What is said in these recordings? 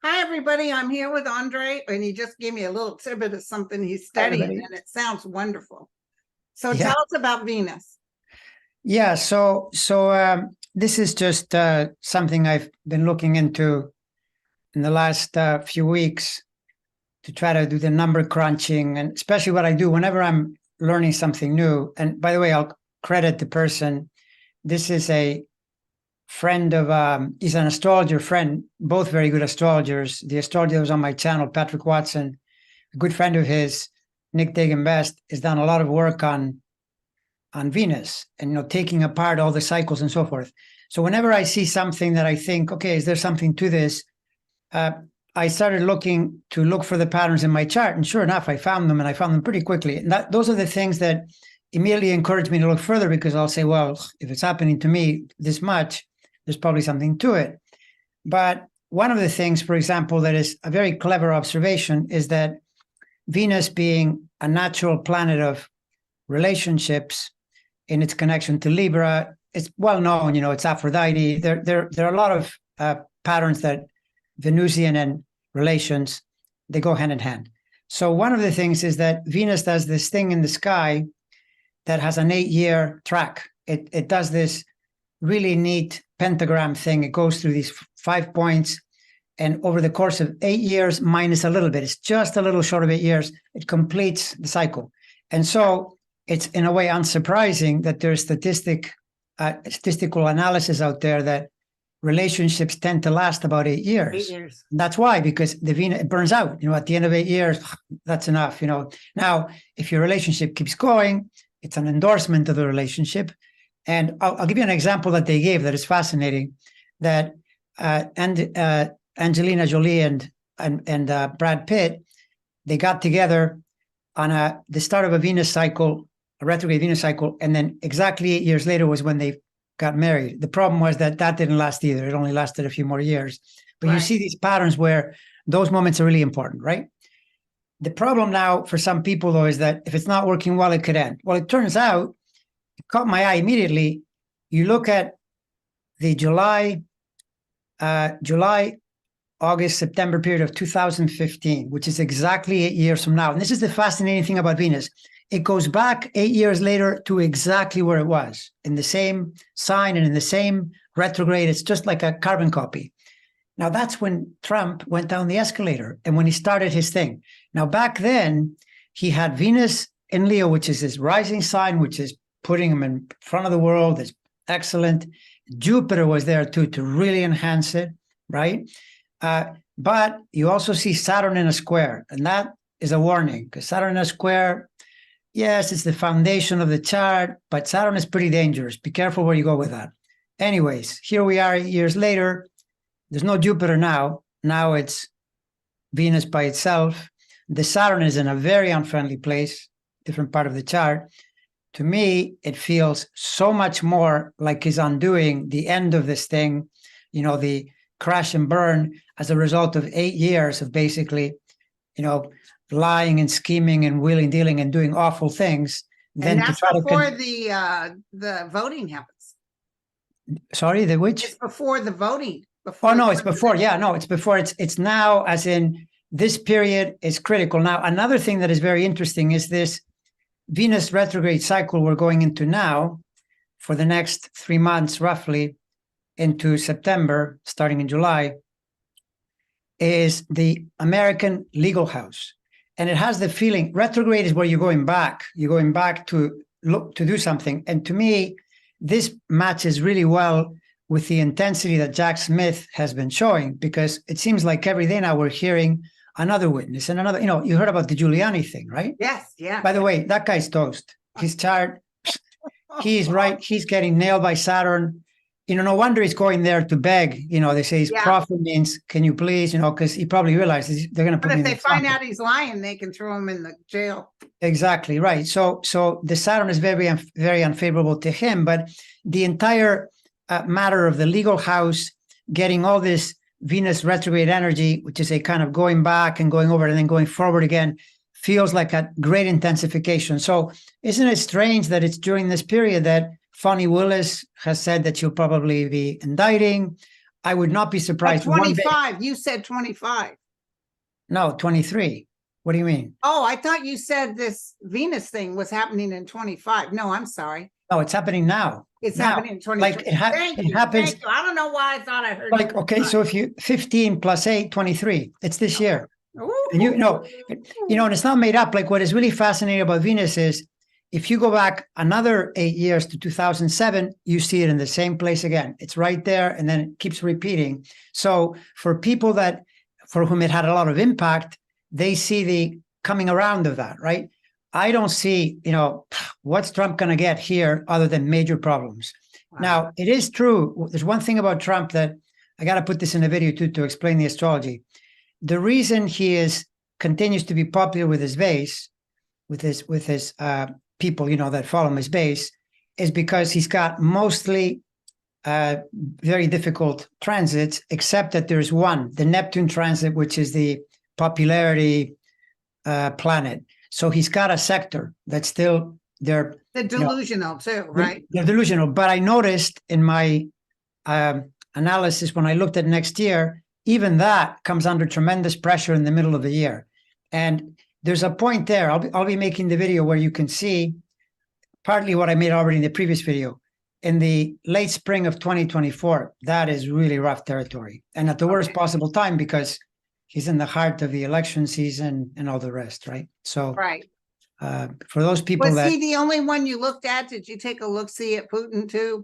Hi, everybody. I'm here with Andre, and he just gave me a little tidbit of something he's studying, and it sounds wonderful. So tell us about Venus. Yeah, this is just something I've been looking into in the last few weeks to try to do the number crunching, and especially what I do whenever I'm learning something new. And by the way, I'll credit the person. This is a friend of, he's an astrologer friend, both very good astrologers. The astrologer that was on my channel, Patrick Watson, a good friend of his, Nick Dagan Best, has done a lot of work on Venus and taking apart all the cycles and so forth. So whenever I see something that I think, okay, is there something to this? I started looking for the patterns in my chart, and sure enough, I found them, and I found them pretty quickly. And those are the things that immediately encourage me to look further, because I'll say, well, if it's happening to me this much, there's probably something to it. But one of the things, for example, that is a very clever observation is that Venus, being a natural planet of relationships in its connection to Libra, it's well known, it's Aphrodite. There are a lot of patterns that Venusian and relations, they go hand in hand. So one of the things is that Venus does this thing in the sky that has an 8-year track. It does this really neat pentagram thing. It goes through these 5 points, and over the course of 8 years, minus a little bit, it's just a little short of 8 years, it completes the cycle. And so it's in a way unsurprising that there's statistical analysis out there that relationships tend to last about 8 years. 8 years. That's why, because the Venus, it burns out. At the end of 8 years, that's enough. Now, if your relationship keeps going, it's an endorsement of the relationship. And I'll give you an example that they gave that is fascinating. That Angelina Jolie and Brad Pitt, they got together on the start of a Venus cycle, a retrograde Venus cycle, and then exactly 8 years later was when they got married. The problem was that didn't last either. It only lasted a few more years. But You see these patterns where those moments are really important, right? The problem now for some people, though, is that if it's not working well, it could end. Well, it turns out, it caught my eye immediately. You look at the July, August, September period of 2015, which is exactly 8 years from now. And this is the fascinating thing about Venus. It goes back 8 years later to exactly where it was, in the same sign and in the same retrograde. It's just like a carbon copy. Now, that's when Trump went down the escalator and when he started his thing. Now, back then, he had Venus in Leo, which is his rising sign, which is putting him in front of the world. It's excellent. Jupiter was there too to really enhance it, right? But you also see Saturn in a square, and that is a warning, because Saturn in a square, yes, it's the foundation of the chart, but Saturn is pretty dangerous. Be careful where you go with that. Anyways, here we are 8 years later. There's no Jupiter now. Now it's Venus by itself. The Saturn is in a very unfriendly place, different part of the chart. To me, it feels so much more like he's undoing the end of this thing, the crash and burn as a result of 8 years of basically, lying and scheming and wheeling, dealing and doing awful things. And that's before the voting happens. Sorry, the which? It's before the voting. It's before. Yeah, no, it's before. It's now, as in this period is critical. Now, another thing that is very interesting is this Venus retrograde cycle we're going into now for the next 3 months, roughly into September, starting in July, is the American legal house. And it has the feeling, retrograde is where you're going back to look to do something. And to me, this matches really well with the intensity that Jack Smith has been showing, because it seems like every day now we're hearing another witness and another, you heard about the Giuliani thing, right? Yes, yeah. By the way, that guy's toast. His chart, he's right. He's getting nailed by Saturn. No wonder he's going there to beg. They say his prophet means, can you please, because he probably realizes they're going to put him in the But if they find out he's lying, they can throw him in the jail. Exactly, right. So the Saturn is very, very unfavorable to him, but the entire matter of the legal house getting all this Venus retrograde energy, which is a kind of going back and going over and then going forward again, feels like a great intensification. So isn't it strange that it's during this period that Fani Willis has said that she'll probably be indicting? I would not be surprised. 25. You said 25. No, 23. What do you mean? Oh, I thought you said this Venus thing was happening in 25. No, I'm sorry. No, it's happening now. It's now. happening in 23. Like Thank it you. happens. Thank you. I don't know why I thought I heard. Like, okay, so if you 15 plus 8, 23, it's this year. Ooh. And and it's not made up. Like what is really fascinating about Venus is if you go back another 8 years to 2007, you see it in the same place again. It's right there, and then it keeps repeating. So for people for whom it had a lot of impact, they see the coming around of that, right? I don't see, what's Trump going to get here other than major problems. Wow. Now, it is true. There's one thing about Trump that I got to put this in a video too to explain the astrology. The reason he continues to be popular with his base, with his people, that follow his base, is because he's got mostly very difficult transits, except that there's one, the Neptune transit, which is the popularity planet. So he's got a sector that's still there. The delusional too, right? They're delusional. But I noticed in my analysis when I looked at next year, even that comes under tremendous pressure in the middle of the year. And there's a point there. I'll be making the video where you can see partly what I made already in the previous video. In the late spring of 2024, that is really rough territory. And at the worst possible time, because he's in the heart of the election season and all the rest, right? So right. For those people was he the only one you looked at? Did you take a look-see at Putin too?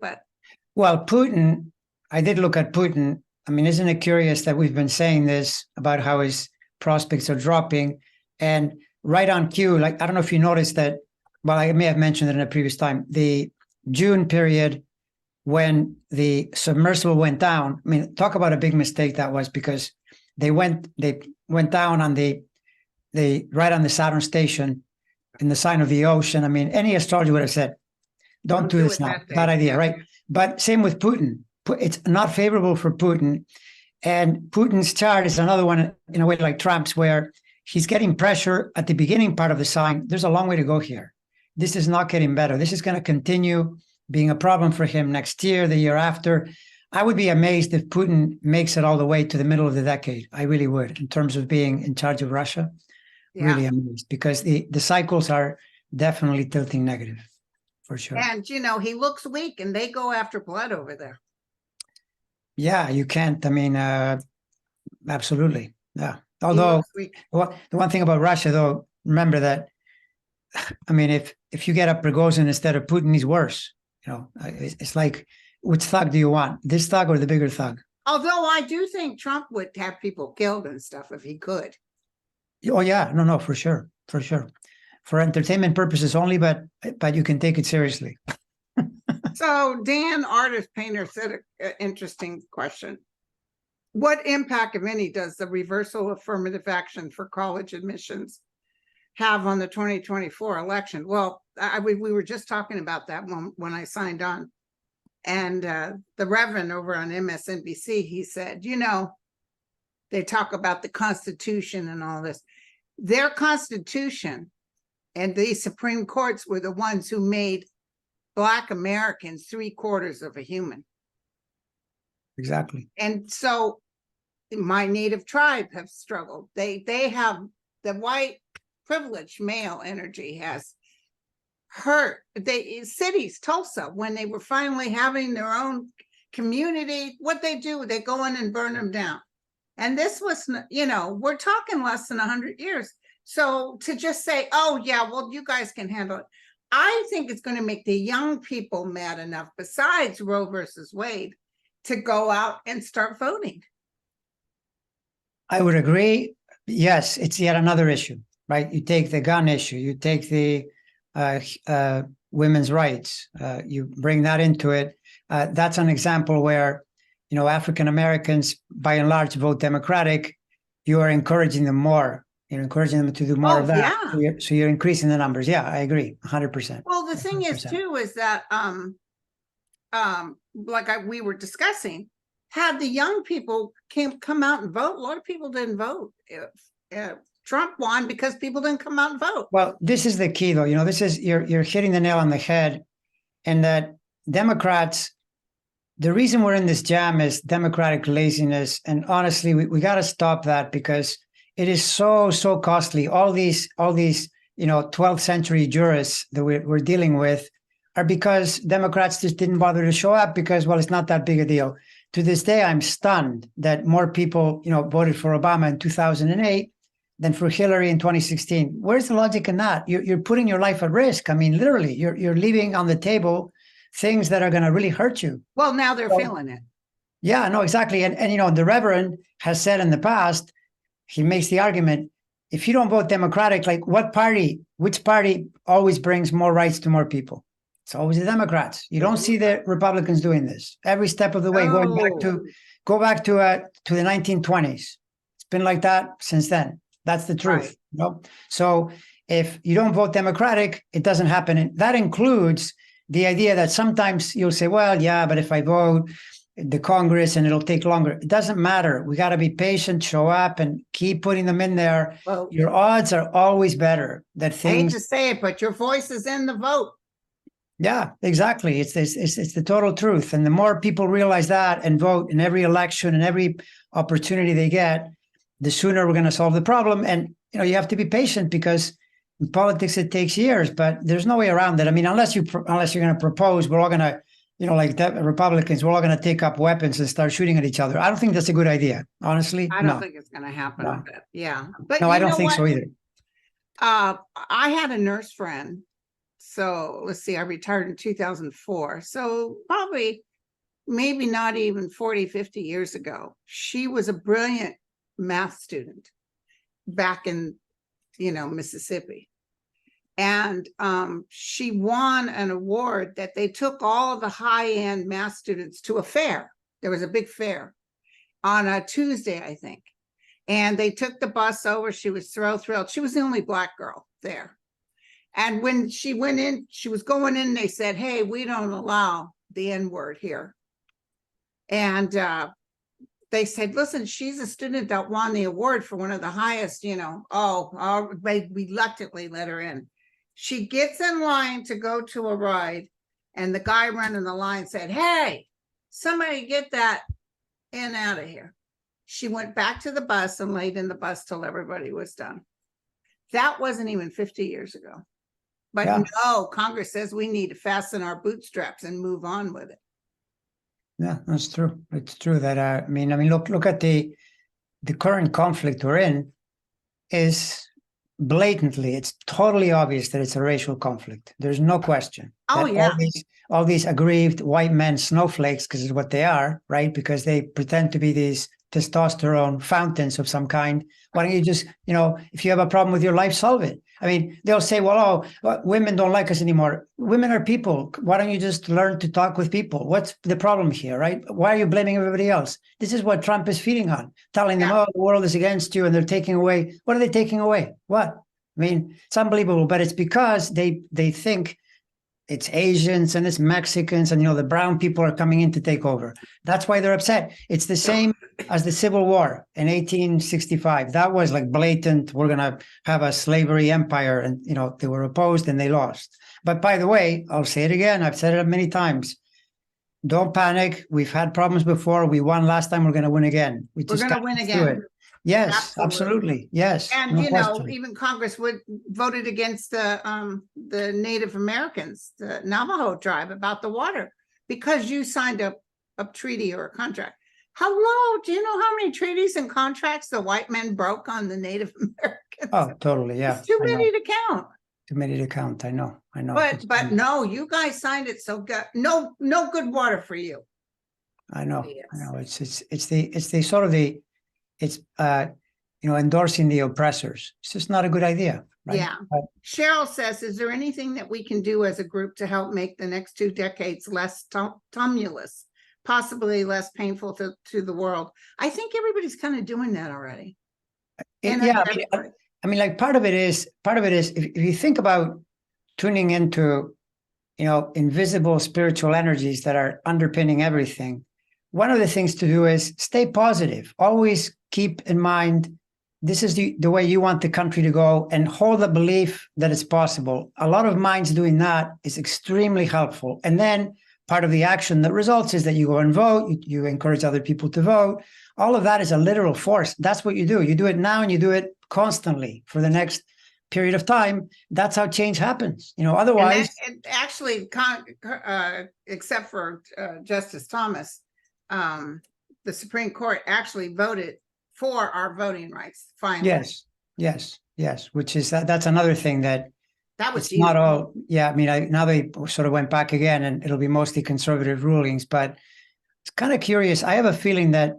Well, Putin, I did look at Putin. I mean, isn't it curious that we've been saying this about how his prospects are dropping? And right on cue, like, I don't know if you noticed that, well, I may have mentioned it in a previous time, the June period when the submersible went down. I mean, talk about a big mistake that was, because they went down on the right on the Saturn station in the sign of the ocean. I mean, any astrologer would have said, don't do this now. Bad idea, right? But same with Putin. It's not favorable for Putin. And Putin's chart is another one, in a way, like Trump's, where he's getting pressure at the beginning part of the sign. There's a long way to go here. This is not getting better. This is going to continue being a problem for him next year, the year after. I would be amazed if Putin makes it all the way to the middle of the decade. I really would, in terms of being in charge of Russia. Yeah. Really amazed, because the cycles are definitely tilting negative, for sure. And, he looks weak, and they go after blood over there. Yeah, you can't. I mean, absolutely. Yeah. Although, the one thing about Russia, though, remember that, I mean, if you get a Prigozhin instead of Putin, he's worse. It's like, which thug do you want? This thug or the bigger thug? Although I do think Trump would have people killed and stuff if he could. Oh, yeah. No, for sure. For sure. For entertainment purposes only, but you can take it seriously. So Dan, artist, painter, said an interesting question. What impact, if any, does the reversal of affirmative action for college admissions have on the 2024 election? Well, we were just talking about that when I signed on. And the Reverend over on MSNBC, he said, they talk about the Constitution and all this. Their Constitution and the Supreme Courts were the ones who made Black Americans 3/4 of a human. Exactly. And so my native tribe have struggled. They have the white privileged male energy has hurt cities, Tulsa, when they were finally having their own community. What they do, they go in and burn them down. And this was, we're talking less than 100 years. So to just say, oh yeah, well, you guys can handle it. I think it's going to make the young people mad enough, besides Roe versus Wade, to go out and start voting. I would agree. Yes, it's yet another issue, right? You take the gun issue, you take the women's rights, you bring that into it. That's an example where, African Americans, by and large, vote Democratic. You are encouraging them more. You're encouring them to do more of that. Yeah. So you're increasing the numbers. Yeah, I agree, 100%. Well, the thing 100%. Is too, is that we were discussing, had the young people come out and vote, a lot of people didn't vote. Trump won because people didn't come out and vote. Well, this is the key, though. This is you're hitting the nail on the head, and that Democrats the reason we're in this jam is democratic laziness. And honestly, we got to stop that because it is so costly. All these 12th century jurists that we're dealing with are because Democrats just didn't bother to show up because, well, it's not that big a deal. To this day, I'm stunned that more people, voted for Obama in 2008 than for Hillary in 2016. Where's the logic in that? You're putting your life at risk. I mean, literally, you're leaving on the table things that are going to really hurt you. Well, now they're feeling it. Yeah, no, exactly. And the Reverend has said in the past, he makes the argument, if you don't vote Democratic, like which party always brings more rights to more people? It's always the Democrats. You don't see the Republicans doing this every step of the way, go back to the 1920s. It's been like that since then. That's the truth. Right. So if you don't vote Democratic, it doesn't happen. And that includes the idea that sometimes you'll say, well, yeah, but if I vote the Congress and it'll take longer. It doesn't matter. We got to be patient, show up, and keep putting them in there. Well, your odds are always better. That things. I hate to say it, but your voice is in the vote. Yeah, exactly. It's the total truth. And the more people realize that and vote in every election and every opportunity they get, the sooner we're going to solve the problem. And you have to be patient because in politics it takes years, but there's no way around it. I mean, unless you're going to propose, we're all going to. Like Republicans, we're all going to take up weapons and start shooting at each other. I don't think that's a good idea, honestly. I don't think it's going to happen. No. Yeah. But no, I don't think so either. I had a nurse friend. So let's see, I retired in 2004. So probably maybe not even 40, 50 years ago. She was a brilliant math student back in, Mississippi. And she won an award that they took all of the high-end math students to a fair. There was a big fair on a Tuesday, I think. And they took the bus over. She was so thrilled. She was the only Black girl there. And when she went in, she was going in, they said, hey, we don't allow the N-word here. And they said, listen, she's a student that won the award for one of the highest, they reluctantly let her in. She gets in line to go to a ride, and the guy running the line said, hey, somebody get that in out of here. She went back to the bus and laid in the bus till everybody was done. That wasn't even 50 years ago. But no, Congress says we need to fasten our bootstraps and move on with it. Yeah, that's true. It's true that, I mean, look at the current conflict we're in is blatantly, it's totally obvious that it's a racial conflict. There's no question. Oh, yeah. All these aggrieved white men snowflakes, because it's what they are, right? Because they pretend to be these testosterone fountains of some kind. Why don't you just, if you have a problem with your life, solve it? I mean, they'll say, well, women don't like us anymore. Women are people. Why don't you just learn to talk with people? What's the problem here, right? Why are you blaming everybody else? This is what Trump is feeding on, telling them, oh, the world is against you and they're taking away. What are they taking away? What? I mean, it's unbelievable, but it's because they think it's Asians and it's Mexicans and, the brown people are coming in to take over. That's why they're upset. It's the same as the Civil War in 1865. That was like blatant, we're going to have a slavery empire. And, they were opposed and they lost. But by the way, I'll say it again. I've said it many times. Don't panic. We've had problems before. We won last time. We're going to win again. We're going to win again. Yes, absolutely. Yes. And, even Congress voted against the Native Americans, the Navajo tribe, about the water because you signed a treaty or a contract. Hello, do you know how many treaties and contracts the white men broke on the Native Americans? Oh, totally. Yeah. It's too many to count. Too many to count. I know. But no, you guys signed it. So no good water for you. I know. It's the sort of the, it's endorsing the oppressors. It's just not a good idea. Right? Yeah. But Cheryl says, is there anything that we can do as a group to help make the next 2 decades less tumultuous, possibly less painful to the world? I think everybody's kind of doing that already. I mean, like part of it is if you think about tuning into, invisible spiritual energies that are underpinning everything, one of the things to do is stay positive. Always keep in mind, this is the way you want the country to go, and hold the belief that it's possible. A lot of minds doing that is extremely helpful. And then part of the action that results is that you go and vote, you encourage other people to vote. All of that is a literal force. That's what you do. You do it now and you do it constantly for the next period of time. That's how change happens. Otherwise. And actually, except for Justice Thomas, the Supreme Court actually voted for our voting rights. Finally. Yes. Which is that's another thing that was it's not all. Yeah, I mean, now they sort of went back again, and it'll be mostly conservative rulings. But it's kind of curious. I have a feeling that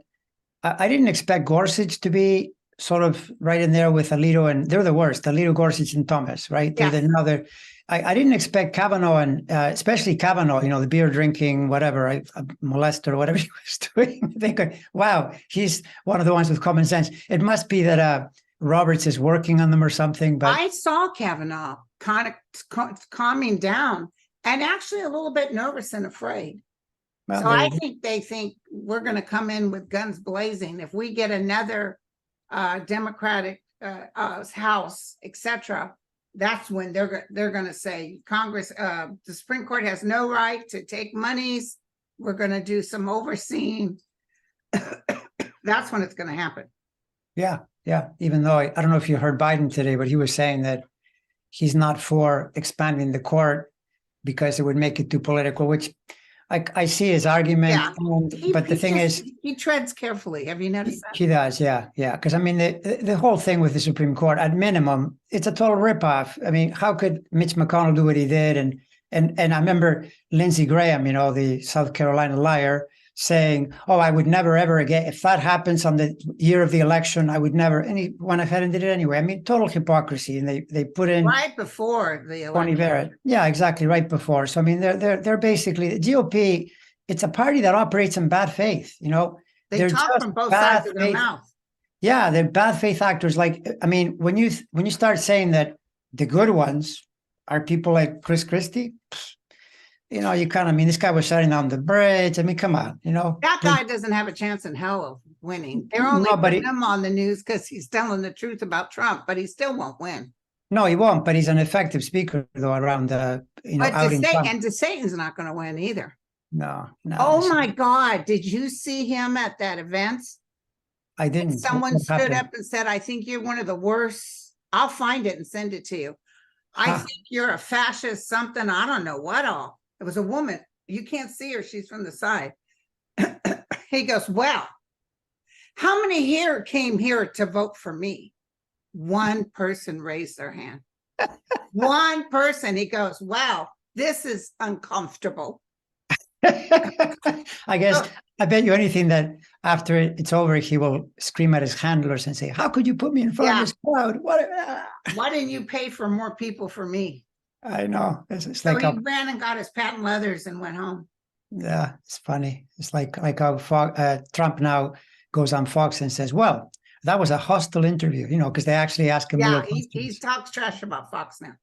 I didn't expect Gorsuch to be sort of right in there with Alito, and they're the worst. Alito, Gorsuch, and Thomas, right? Yes. They're another. I didn't expect Kavanaugh, and especially Kavanaugh, the beer drinking, whatever, a molester, or whatever he was doing. They go, wow, he's one of the ones with common sense. It must be that Roberts is working on them or something. But I saw Kavanaugh kind of calming down and actually a little bit nervous and afraid. Well, so I think they think we're going to come in with guns blazing. If we get another Democratic House, etc., that's when they're going to say Congress, the Supreme Court has no right to take monies. We're going to do some overseeing. That's when it's going to happen. Yeah. Even though I don't know if you heard Biden today, but he was saying that he's not for expanding the court because it would make it too political, which I see his argument. Yeah. But the thing is, he treads carefully. Have you noticed that? He does, yeah. Because I mean, the whole thing with the Supreme Court, at minimum, it's a total ripoff. I mean, how could Mitch McConnell do what he did? And I remember Lindsey Graham, the South Carolina liar, saying, "Oh, I would never ever again. If that happens on the year of the election, I would never." And he went ahead and did it anyway. I mean, total hypocrisy. And they put in right before the election. Tony Barrett. Yeah, exactly, right before. So I mean, they're basically the GOP. It's a party that operates in bad faith. They talk from both sides of their mouth. Yeah, they're bad faith actors. Like, I mean, when you start saying that the good ones are people like Chris Christie. You kind of, I mean, this guy was shutting down the bridge. I mean, come on, That guy doesn't have a chance in hell of winning. They're only putting him on the news because he's telling the truth about Trump, but he still won't win. No, he won't, but he's an effective speaker, though, around, but DeSatan's not going to win either. No. Oh, my God. Did you see him at that event? I didn't. Someone stood up and said, "I think you're one of the worst." I'll find it and send it to you. I think you're a fascist, something. I don't know what all. It was a woman. You can't see her. She's from the side. He goes, "Well, how many here came here to vote for me?" One person raised their hand. One person. He goes, "Wow, this is uncomfortable." I guess, I bet you anything that after it's over, he will scream at his handlers and say, "How could you put me in front of this crowd? Why didn't you pay for more people for me?" I know. It's so like he ran and got his patent leathers and went home. Yeah, it's funny. It's like how Trump now goes on Fox and says, "Well, that was a hostile interview," because they actually ask him. Yeah, he talks trash about Fox now.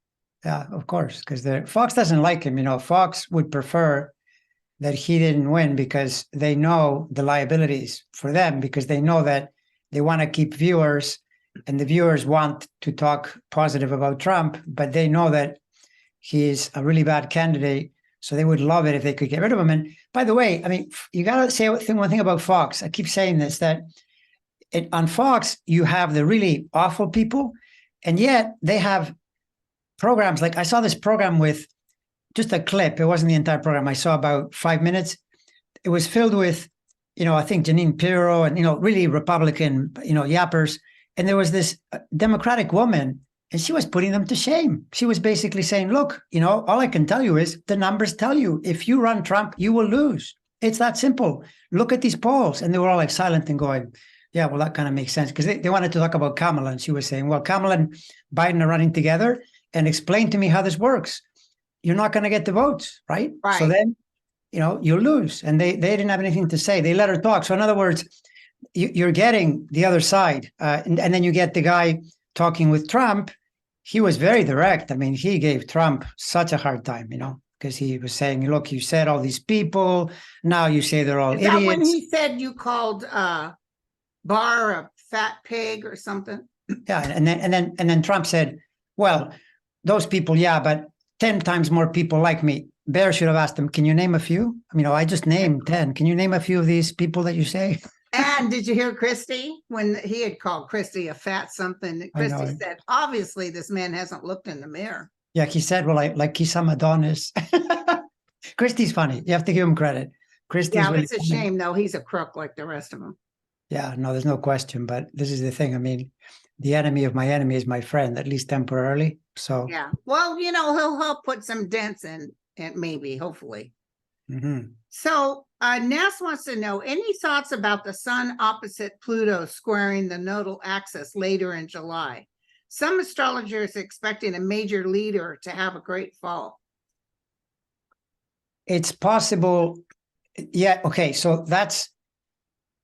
Yeah, of course, because Fox doesn't like him. Fox would prefer that he didn't win because they know the liabilities for them, because they know that they want to keep viewers, and the viewers want to talk positive about Trump, but they know that he's a really bad candidate, so they would love it if they could get rid of him. And by the way, I mean, you got to say one thing about Fox. I keep saying this, that on Fox, you have the really awful people, and yet they have programs. Like I saw this program with just a clip. It wasn't the entire program. I saw about 5 minutes. It was filled with, I think Janine Pirro and, really Republican, yappers. And there was this Democratic woman, and she was putting them to shame. She was basically saying, "Look, all I can tell you is the numbers tell you if you run Trump, you will lose. It's that simple. Look at these polls." And they were all like silent and going, "Yeah, well, that kind of makes sense." Because they wanted to talk about Kamala. And she was saying, "Well, Kamala and Biden are running together, and explain to me how this works. You're not going to get the votes, right? So then, you'll lose." And they didn't have anything to say. They let her talk. So in other words, you're getting the other side. And then you get the guy talking with Trump. He was very direct. I mean, he gave Trump such a hard time, because he was saying, "Look, you said all these people. Now you say they're all idiots." Is that when he said you called Barr a fat pig or something? Yeah. And then Trump said, "Well, those people, yeah, but 10 times more people like me." Bear should have asked him, can you name a few? I mean, I just named 10. Can you name a few of these people that you say? And did you hear Christie when he had called Christie a fat something? I know. Christie said, obviously, this man hasn't looked in the mirror. Yeah, he said, well, like he's some Adonis. Christie's funny. You have to give him credit. Christie's Yeah, really it's a funny. shame, though. He's a crook like the rest of them. Yeah, no, there's no question. But this is the thing. I mean, the enemy of my enemy is my friend, at least temporarily. So Yeah. Well, he'll help put some dents in, and maybe, hopefully. mhm. So Ness wants to know, any thoughts about the sun opposite Pluto squaring the nodal axis later in July? Some astrologers expecting a major leader to have a great fall. It's possible. Yeah. Okay. So that's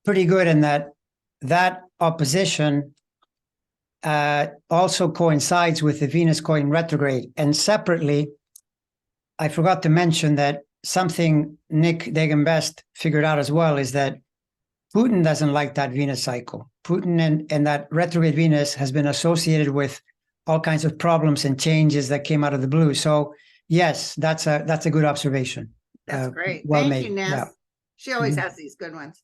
pretty good in that opposition also coincides with the Venus going retrograde. And separately, I forgot to mention that something Nick Dagan-Best figured out as well is that Putin doesn't like that Venus cycle. Putin and that retrograde Venus has been associated with all kinds of problems and changes that came out of the blue. So yes, that's a good observation. That's great. Well Thank made. you, Ness. Yeah. She always Mhm. has these good ones.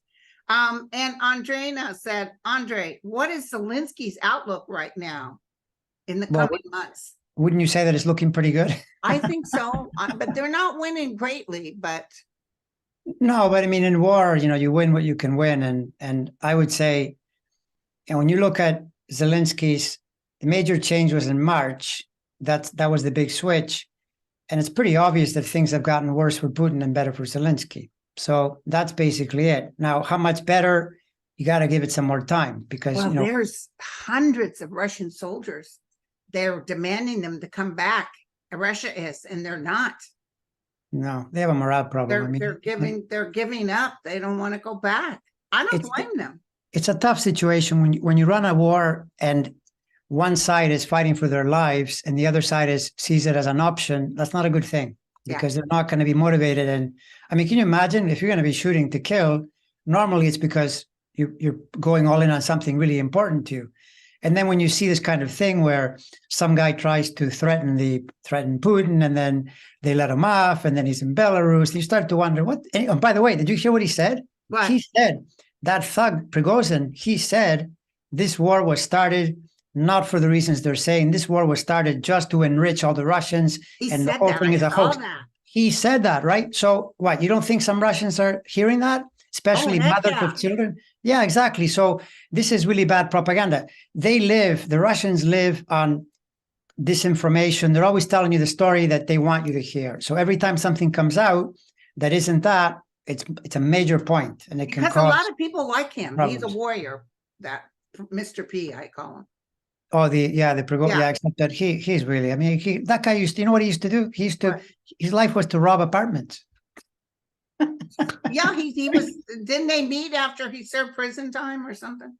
And Andreina said, Andre, what is Zelensky's outlook right now in the Well, coming months? Wouldn't you say that it's looking pretty good? I think so, but they're not winning greatly, but No, but I mean, in war, you win what you can win, and I would say, when you look at Zelensky's, the major change was in March. That was the big switch, and it's pretty obvious that things have gotten worse for Putin and better for Zelensky. So that's basically it. Now, how much better? You got to give it some more time because well, there's hundreds of Russian soldiers. They're demanding them to come back. Russia is, and they're not. No, they have a morale problem. They're giving up. They don't want to go back. I don't blame them. It's a tough situation when you run a war and one side is fighting for their lives and the other side sees it as an option. That's not a good thing because they're not going to be motivated. And I mean, can you imagine if you're going to be shooting to kill? Normally, it's because you're going all in on something really important to you. And then when you see this kind of thing where some guy tries to threaten Putin and then they let him off and then he's in Belarus, and you start to wonder what. And by the way, did you hear what he said? What? He said that thug Prigozhin, he said this war was started not for the reasons they're saying. This war was started just to enrich all the Russians, and the whole thing is a hoax. He said that, right? So what? You don't think some Russians are hearing that? Especially mothers of children? Yeah, exactly. So this is really bad propaganda. The Russians live on disinformation. They're always telling you the story that they want you to hear. So every time something comes out that isn't that, it's a major point, and it can cause a lot of people like him. problems. He's a warrior. That Mr. P, I call him. Oh, the Prigozhin. Yeah, except that he's really. I mean, that guy used to. You know what he used to do? His life was to rob apartments. Yeah, he was. Didn't they meet after he served prison time or something?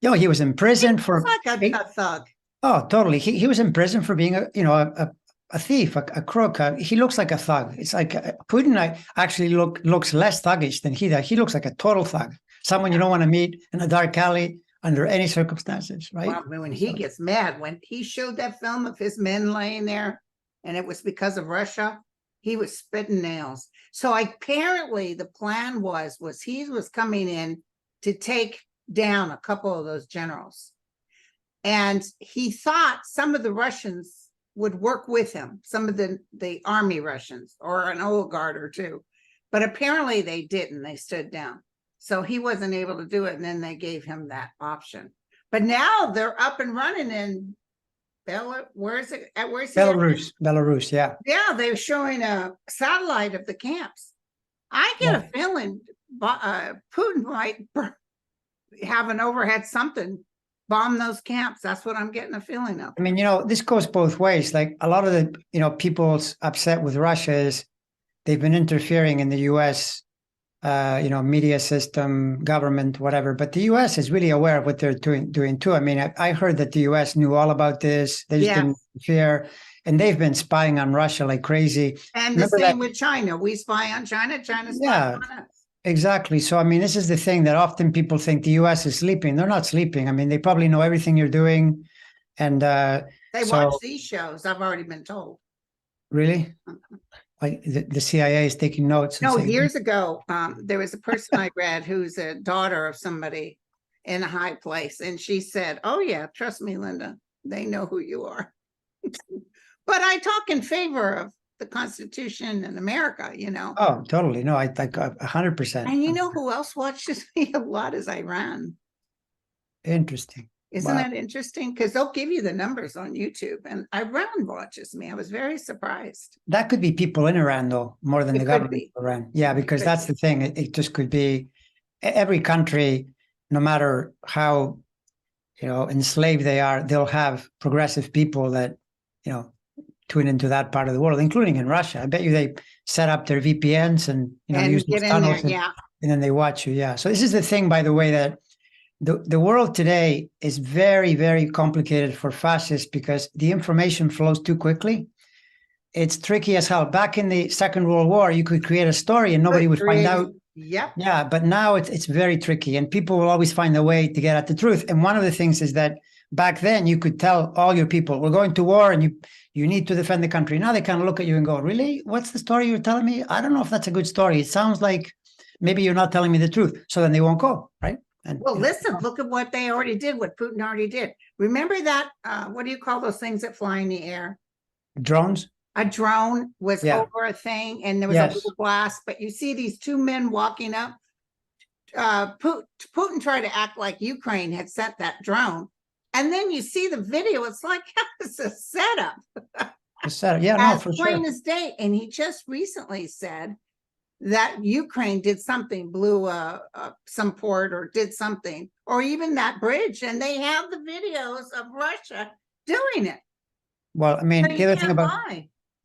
Yeah, he was in prison for like a thug. Oh, totally. He was in prison for being a thief, a crook. He looks like a thug. It's like Putin actually looks less thuggish than he does. He looks like a total thug. Someone you don't want to meet in a dark alley under any circumstances, right? Well, when he gets mad, when he showed that film of his men laying there, and it was because of Russia, he was spitting nails. So apparently the plan was he was coming in to take down a couple of those generals. And he thought some of the Russians would work with him, some of the army Russians or an oligarch or two. But apparently they didn't. They stood down. So he wasn't able to do it. And then they gave him that option. But now they're up and running in Belarus. Belarus, yeah. Yeah, they're showing a satellite of the camps. I get a feeling Putin might have an overhead something, bomb those camps. That's what I'm getting a feeling of. I mean, this goes both ways. Like a lot of the, people's upset with Russia is they've been interfering in the U.S., media system, government, whatever. But the U.S. is really aware of what they're doing too. I mean, I heard that the U.S. knew all about this. They just didn't interfere. And they've been spying on Russia like crazy. And the same with China. We spy on China. China spies on us. Exactly. So, I mean, this is the thing that often people think the U.S. is sleeping. They're not sleeping. I mean, they probably know everything you're doing. And they watch these shows. I've already been told. Really? Like the CIA is taking notes. And No, saying, years ago, there was a person I read who's a daughter of somebody in a high place, and she said, "Oh yeah, trust me, Linda, they know who you are." But I talk in favor of the Constitution and America, you know. oh, totally. No, I think 100%. And you know who else watches me a lot is Iran. Interesting. Isn't Wow. that interesting? Because they'll give you the numbers on YouTube, and Iran watches me. I was very surprised. That could be people in Iran, though, more than It the could government be. of Iran. Yeah, because could that's be. the thing. It just could be every country, no matter how, enslaved they are, they'll have progressive people that, tune into that part of the world, including in Russia. I bet you they set up their VPNs and, And use get those in there, tunnels yeah. and then they watch you. Yeah. So this is the thing, by the way, that the world today is very, very complicated for fascists because the information flows too quickly. It's tricky as hell. Back in the Second World War, you could create a story and nobody would find out. Yep. Yeah, but now it's very tricky and people will always find a way to get at the truth. And one of the things is that back then you could tell all your people, we're going to war and you need to defend the country. Now they kind of look at you and go, really? What's the story you're telling me? I don't know if that's a good story. It sounds like maybe you're not telling me the truth. So then they won't go, right? And, well, listen, look at what they already did, what Putin already did. Remember that, what do you call those things that fly in the air? Drones? A drone was over a thing and there was a little blast, but you see these two men walking up. Putin tried to act like Ukraine had sent that drone. And then you see the video, it's like, it's a setup. Yeah, no, for sure. As plain as day. And he just recently said that Ukraine did something, blew some port or did something, or even that bridge. And they have the videos of Russia doing it. Well, I mean, the other thing about,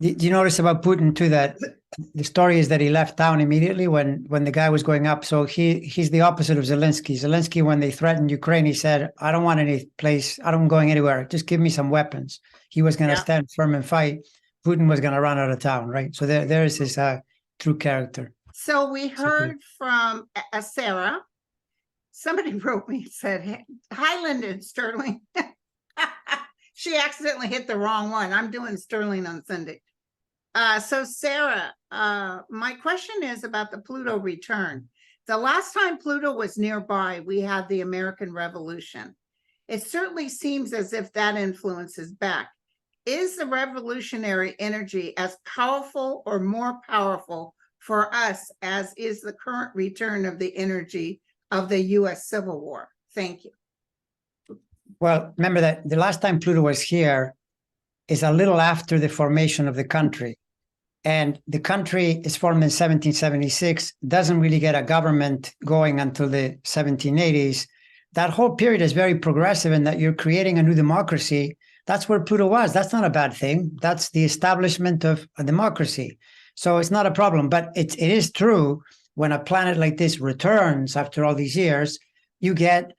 do you notice about Putin too, that the story is that he left town immediately when the guy was going up. So he's the opposite of Zelensky. Zelensky, when they threatened Ukraine, he said, I don't want any place. I don't going anywhere. Just give me some weapons. He was going to stand firm and fight. Putin was going to run out of town, right? So there is his true character. So we heard from Sarah. Somebody wrote me and said, hey, hi, Linda and Sterling. She accidentally hit the wrong one. I'm doing Sterling on Sunday. So Sarah, my question is about the Pluto return. The last time Pluto was nearby, we had the American Revolution. It certainly seems as if that influence is back. Is the revolutionary energy as powerful or more powerful for us as is the current return of the energy of the US Civil War? Thank you. Well, remember that the last time Pluto was here is a little after the formation of the country. And the country is formed in 1776, doesn't really get a government going until the 1780s. That whole period is very progressive in that you're creating a new democracy. That's where Pluto was. That's not a bad thing. That's the establishment of a democracy. So it's not a problem. But it is true, when a planet like this returns after all these years, you get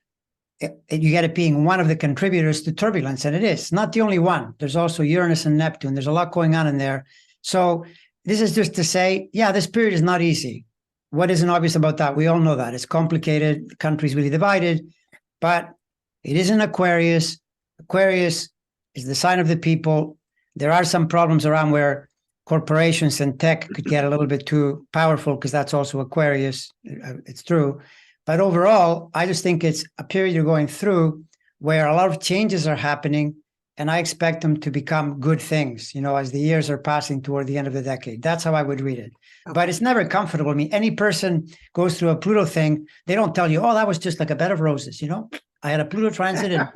it being one of the contributors to turbulence. And it is not the only one. There's also Uranus and Neptune. There's a lot going on in there. So this is just to say, yeah, this period is not easy. What isn't obvious about that? We all know that. It's complicated. The country's really divided. But it is in Aquarius. Aquarius is the sign of the people. There are some problems around where corporations and tech could get a little bit too powerful, because that's also Aquarius. It's true. But overall, I just think it's a period you're going through where a lot of changes are happening, and I expect them to become good things, as the years are passing toward the end of the decade. That's how I would read it. Okay. But it's never comfortable. I mean, any person goes through a Pluto thing, they don't tell you, oh, that was just like a bed of roses, I had a Pluto transit and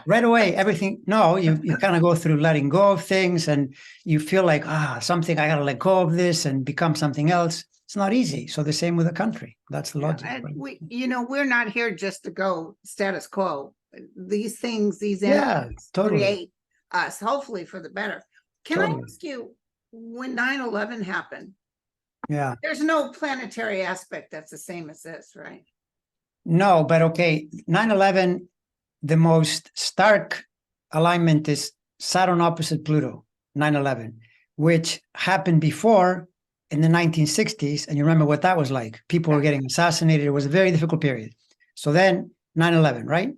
right away, everything. No, you kind of go through letting go of things, and you feel like, something, I got to let go of this and become something else. It's not easy. So the same with the country. That's the logic. And right? We're not here just to go status quo. These things, these energies create us, hopefully for the better. Can I ask you, when 9/11 happened? Yeah. There's no planetary aspect that's the same as this, right? No, but okay. 9/11, the most stark alignment is Saturn opposite Pluto, 9/11, which happened before in the 1960s. And you remember what that was like. People were getting assassinated. It was a very difficult period. So then 9/11, right?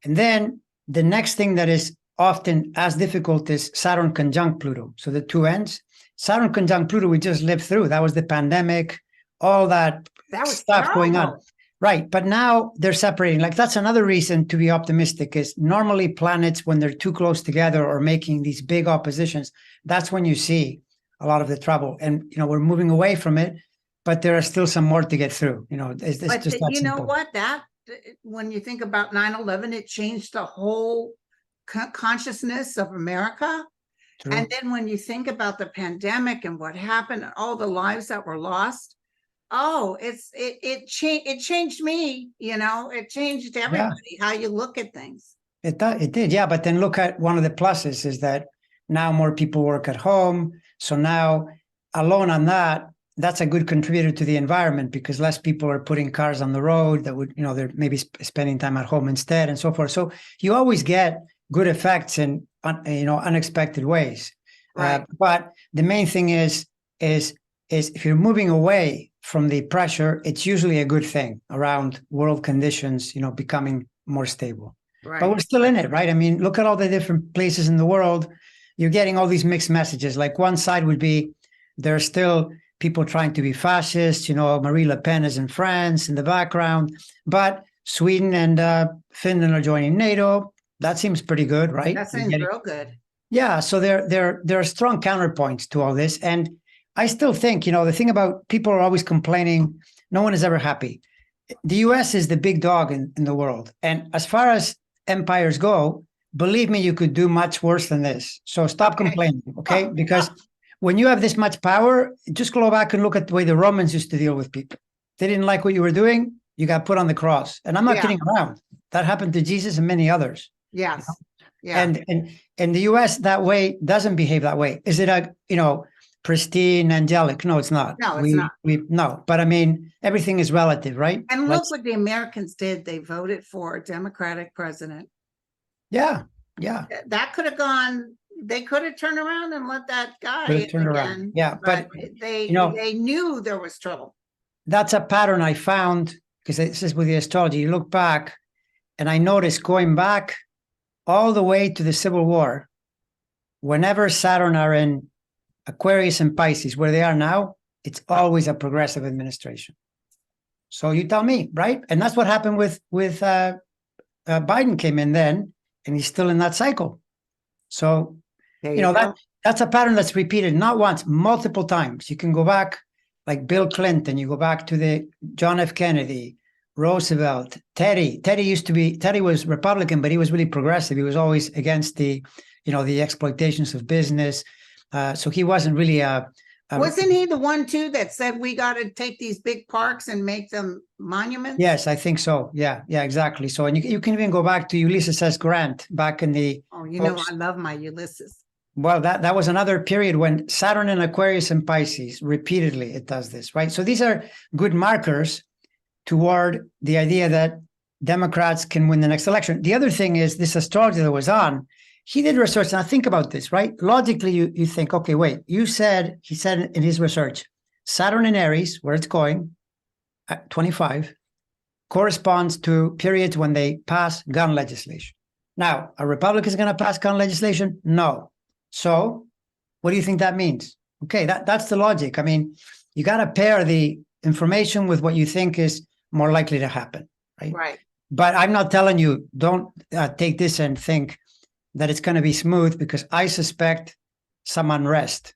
And then the next thing that is often as difficult is Saturn conjunct Pluto. So the two ends. Saturn conjunct Pluto, we just lived through. That was the pandemic, all that That was stuff going on. terrible. Right. But now they're separating. Like, that's another reason to be optimistic, is normally planets, when they're too close together or making these big oppositions, that's when you see a lot of the trouble. And, you know, we're moving away from it, but there are still some more to get through. You know, it's But just that you know simple. what? That when you think about 9/11, it changed the whole consciousness of America. True. And then when you think about the pandemic and what happened and all the lives that were lost, oh, it changed me, you know, it changed everybody, how you look at things. It did, yeah. But then look at one of the pluses is that now more people work at home. So now, alone on that, that's a good contributor to the environment, because less people are putting cars on the road that would, you know, they're maybe spending time at home instead, and so forth. So you always get good effects in, you know, unexpected ways. Right. But the main thing is if you're moving away from the pressure, it's usually a good thing around world conditions, you know, becoming more stable. Right. But we're still in it, right? I mean, look at all the different places in the world. You're getting all these mixed messages. Like, one side would be there are still people trying to be fascist, you know, Marie Le Pen is in France in the background, but Sweden and Finland are joining NATO. That seems pretty good, right? That seems real good. Yeah, so there are strong counterpoints to all this. And I still think, you know, the thing about people are always complaining, no one is ever happy. The US is the big dog in the world. And as far as empires go, believe me, you could do much worse than this. So stop complaining, okay? Because when you have this much power, just go back and look at the way the Romans used to deal with people. They didn't like what you were doing, you got put on the cross. And I'm not kidding around. That happened to Jesus and many others. Yes. You know? Yeah. And the US that way doesn't behave that way. Is it a, you know, pristine, angelic? No, it's not. No, it's not. No, but I mean, everything is relative, right? And look what the Americans did. They voted for a Democratic president. Yeah. That could have gone, they could have turned around and let that guy turn around. Yeah, but they knew there was trouble. That's a pattern I found, because this is with the astrology. You look back, and I noticed going back all the way to the Civil War, whenever Saturn are in Aquarius and Pisces, where they are now, it's always a progressive administration. So you tell me, right? And that's what happened with Biden came in then, and he's still in that cycle. So, you know, that's a pattern that's repeated not once, multiple times. You can go back, like Bill Clinton, you go back to the John F. Kennedy, Roosevelt, Teddy was Republican, but he was really progressive. He was always against the, you know, the exploitations of business. So he wasn't really wasn't he the one too that said we got to take these big parks and make them monuments? Yes, I think so. Yeah, exactly. So, and you can even go back to Ulysses S. Grant back in the. Oh, you know, I love my Ulysses. Well, that was another period when Saturn in Aquarius and Pisces repeatedly it does this, right? So these are good markers toward the idea that Democrats can win the next election. The other thing is this astrologer that was on, he did research. Now think about this, right? Logically, you he said in his research, Saturn in Aries, where it's going, at 25, corresponds to periods when they pass gun legislation. Now, a Republican is going to pass gun legislation? No. So what do you think that means? Okay, that's the logic. I mean, you got to pair the information with what you think is more likely to happen, right? Right. But I'm not telling you, don't take this and think that it's going to be smooth, because I suspect some unrest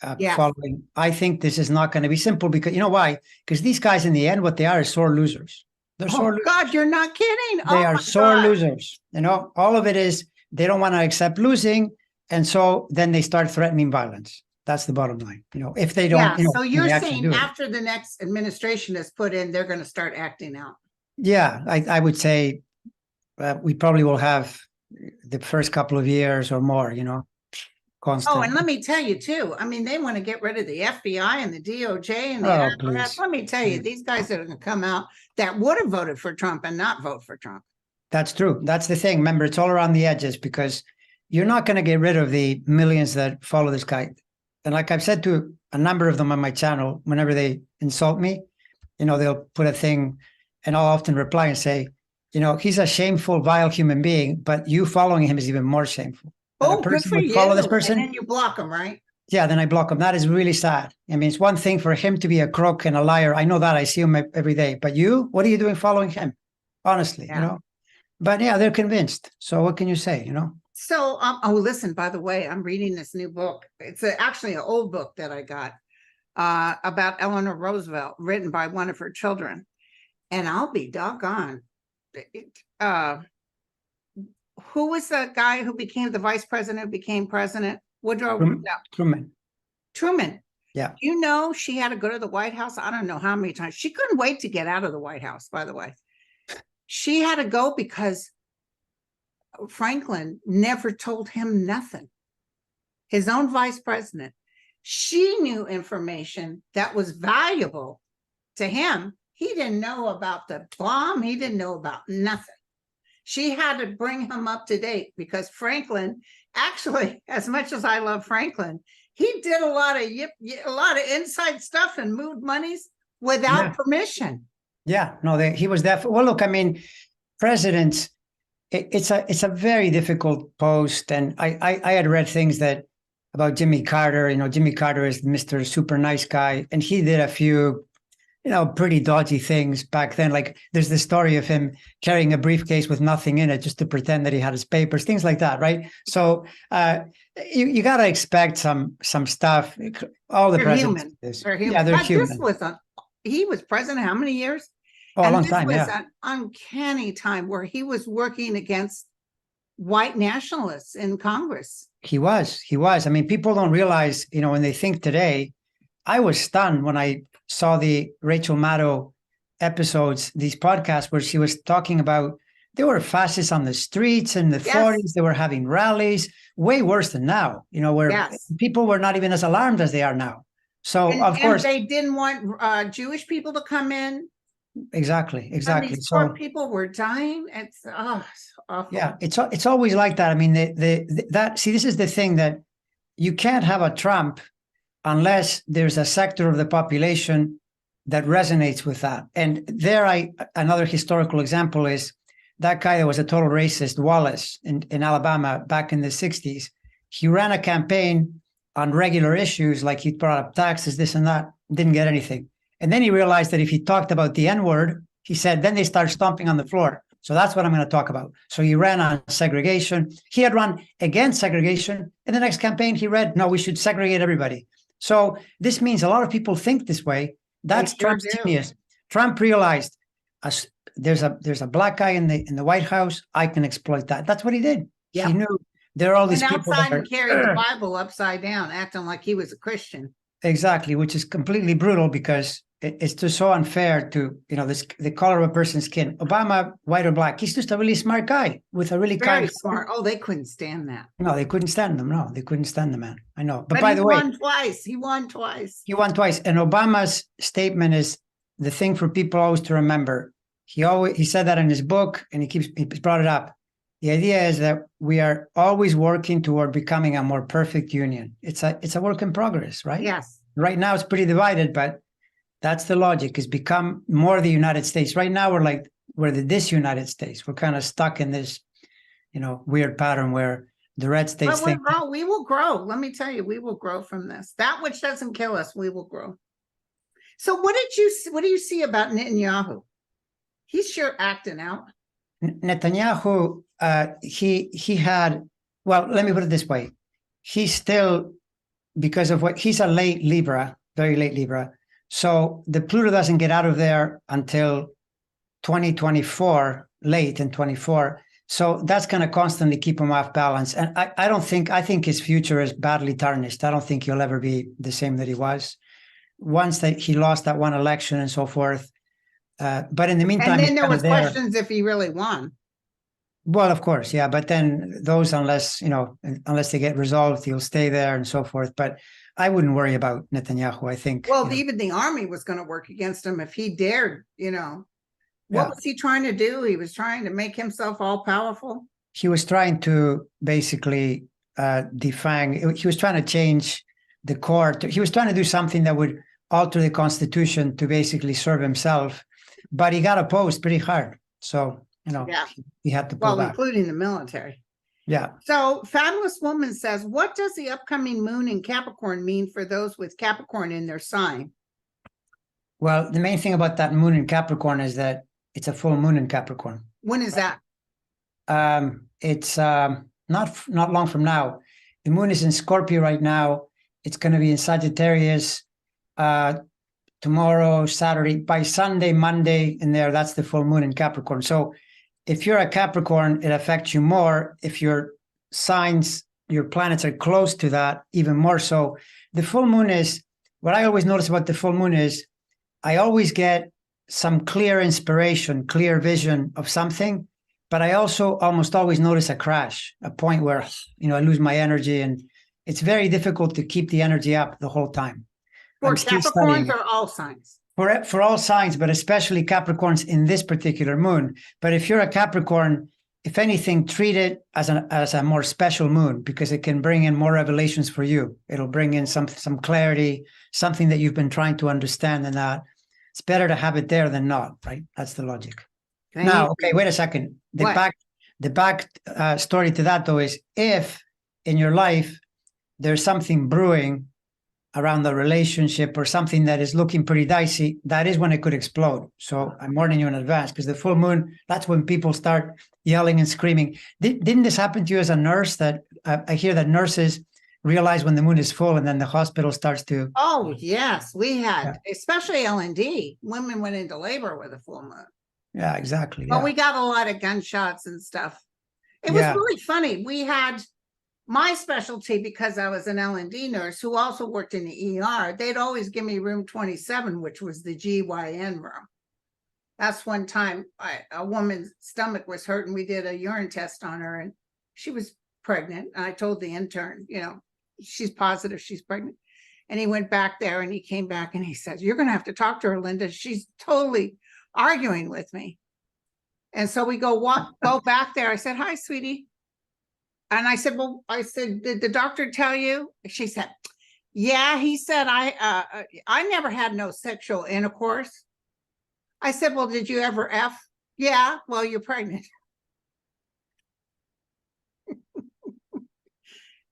following. I think this is not going to be simple, because you know why? Because these guys in the end, what they are is sore losers. They're sore losers. God, you're not kidding. They are sore losers. You know, all of it is they don't want to accept losing. And so then they start threatening violence. That's the bottom line. You know, if they don't. Yeah, you know, so you're saying after the next administration is put in, they're going to start acting out. Yeah, I would say we probably will have the first couple of years or more, you know, constant. Oh, and let me tell you too. I mean, they want to get rid of the FBI and the DOJ and the IRS. Let me tell you, these guys that are going to come out that would have voted for Trump and not vote for Trump. That's true. That's the thing. Remember, it's all around the edges, because you're not going to get rid of the millions that follow this guy. And like I've said to a number of them on my channel, whenever they insult me, you know, they'll put a thing, and I'll often reply and say, you know, he's a shameful, vile human being, but you following him is even more shameful. Oh, good for you. Follow this person. And then you block them, right? yeah, then I block him. That is really sad. I mean, it's one thing for him to be a crook and a liar. I know that. I see him every day. But you, what are you doing following him? Honestly, Yeah. you know? But yeah, they're convinced. So what can you say, you know? So, oh, listen, by the way, I'm reading this new book. It's actually an old book that I got about Eleanor Roosevelt, written by one of her children. And I'll be doggone. Who was the guy who became the vice president, became president? Woodrow? Truman. Truman. Yeah. You know, she had to go to the White House. I don't know how many times. She couldn't wait to get out of the White House, by the way. She had to go because Franklin never told him nothing. His own vice president. She knew information that was valuable to him. He didn't know about the bomb. He didn't know about nothing. She had to bring him up to date because Franklin, actually, as much as I love Franklin, he did a lot of inside stuff and moved monies without permission. Yeah, no, he was there. Well, look, I mean, presidents, it's a very difficult post. And I had read things that about Jimmy Carter. You know, Jimmy Carter is Mr. Super Nice Guy, and he did a few, you know, pretty dodgy things back then. Like there's the story of him carrying a briefcase with nothing in it just to pretend that he had his papers, things like that, right? So you got to expect some stuff. All the presidents. They're human. Yeah, they're but human. This was he was president how many years? Oh, a long time, this was an uncanny time where he was working against white nationalists in Congress. He was. I mean, people don't realize, you know, when they think today, I was stunned when I saw the Rachel Maddow episodes, these podcasts where she was talking about there were fascists on the streets in the 40s. They were having rallies, way worse than now, you know, where people were not even as alarmed as they are now. So, of course, they didn't want Jewish people to come in. Exactly. These poor people were dying. It's awful. Yeah, it's always like that. I mean, this is the thing, that you can't have a Trump unless there's a sector of the population that resonates with that. And another historical example is that guy that was a total racist, Wallace, in Alabama back in the 60s. He ran a campaign on regular issues, like he brought up taxes, this and that, didn't get anything. And then he realized that if he talked about the N-word, he said, then they start stomping on the floor. So that's what I'm going to talk about. So he ran on segregation. He had run against segregation. In the next campaign, he read, no, we should segregate everybody. So this means a lot of people think this way. That's Trump's genius. Trump realized there's a black guy in the White House. I can exploit that. That's what he did. Yep. He knew there are all these people outside and carried the Bible upside down, acting like he was a Christian. Exactly, which is completely brutal because it's just so unfair to, you know, the color of a person's skin. Obama, white or black, he's just a really smart guy with a really very smart. Oh, they couldn't stand that. No, they couldn't stand them. No, they couldn't stand the man. I know. But by the way, he won twice. He won twice. And Obama's statement is the thing for people always to remember. He said that in his book, and he brought it up. The idea is that we are always working toward becoming a more perfect union. It's a work in progress, right? Yes. Right now it's pretty divided, but that's the logic, is become more the United States. Right now we're the disunited States. We're kind of stuck in this, you know, weird pattern where the red states think. We will grow. Let me tell you, we will grow from this. That which doesn't kill us, we will grow. So what do you see about Netanyahu? He's sure acting out. Netanyahu, he had, well, let me put it this way. He's still, because of he's a late Libra, very late Libra. So the Pluto doesn't get out of there until 2024, late in 24. So that's going to constantly keep him off balance. And I think his future is badly tarnished. I don't think he'll ever be the same that he was. Once that he lost that one election and so forth. But in the meantime, and then there was questions if he really won. Well, of course, yeah. But then those, unless they get resolved, he'll stay there and so forth. But I wouldn't worry about Netanyahu. I think. Well, even the army was going to work against him if he dared. You know, what was he trying to do? He was trying to make himself all powerful. He was trying to basically defang. He was trying to change the court. He was trying to do something that would alter the constitution to basically serve himself. But he got opposed pretty hard. So, you know, he had to pull back. Including the military. Yeah. So Fabulous Woman says, what does the upcoming moon in Capricorn mean for those with Capricorn in their sign? Well, the main thing about that moon in Capricorn is that it's a full moon in Capricorn. When is that? It's not long from now. The moon is in Scorpio right now. It's going to be in Sagittarius tomorrow, Saturday. By Sunday, Monday, in there, that's the full moon in Capricorn. So if you're a Capricorn, it affects you more. If your signs, your planets are close to that, even more so. The full moon is, what I always notice about the full moon is, I always get some clear inspiration, clear vision of something, but I also almost always notice a crash, a point where, I lose my energy, and it's very difficult to keep the energy up the whole time. For Capricorns or all signs? For all signs, but especially Capricorns in this particular moon. But if you're a Capricorn, if anything, treat it as a more special moon, because it can bring in more revelations for you. It'll bring in some clarity, something that you've been trying to understand, and that it's better to have it there than not, right? That's the logic. Now, okay, wait a second. The back story to that, though, is if in your life there's something brewing around the relationship or something that is looking pretty dicey, that is when it could explode. So I'm warning you in advance, because the full moon, that's when people start yelling and screaming. Didn't this happen to you as a nurse? That I hear that nurses realize when the moon is full, and then the hospital starts to. Oh, yes, we had, especially L&D. Women went into labor with a full moon. Yeah, exactly. But we got a lot of gunshots and stuff. It was really funny. We had my specialty, because I was an L&D nurse who also worked in the ER. They'd always give me room 27, which was the GYN room. That's one time a woman's stomach was hurt, and we did a urine test on her, and she was pregnant. And I told the intern, she's positive she's pregnant. And he went back there, and he came back and he said, you're going to have to talk to her, Linda. She's totally arguing with me. And so we go back there. I said, hi, sweetie. And I said, did the doctor tell you? She said, yeah, he said, I never had no sexual intercourse. I said, well, did you ever F? Yeah, well, you're pregnant.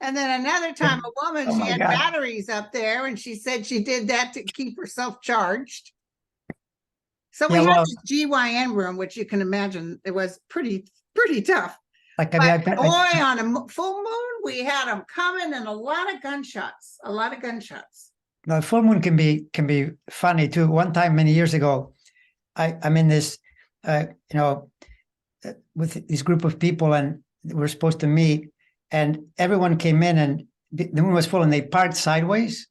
And then another time, a woman, she had batteries up there, and she said she did that to keep herself charged. So we had this GYN room, which you can imagine it was pretty tough. Like, on a full moon, we had them coming, and a lot of gunshots. No, full moon can be funny too. One time, many years ago, I'm in this, with this group of people, and we're supposed to meet, and everyone came in, and the moon was full, and they parked sideways.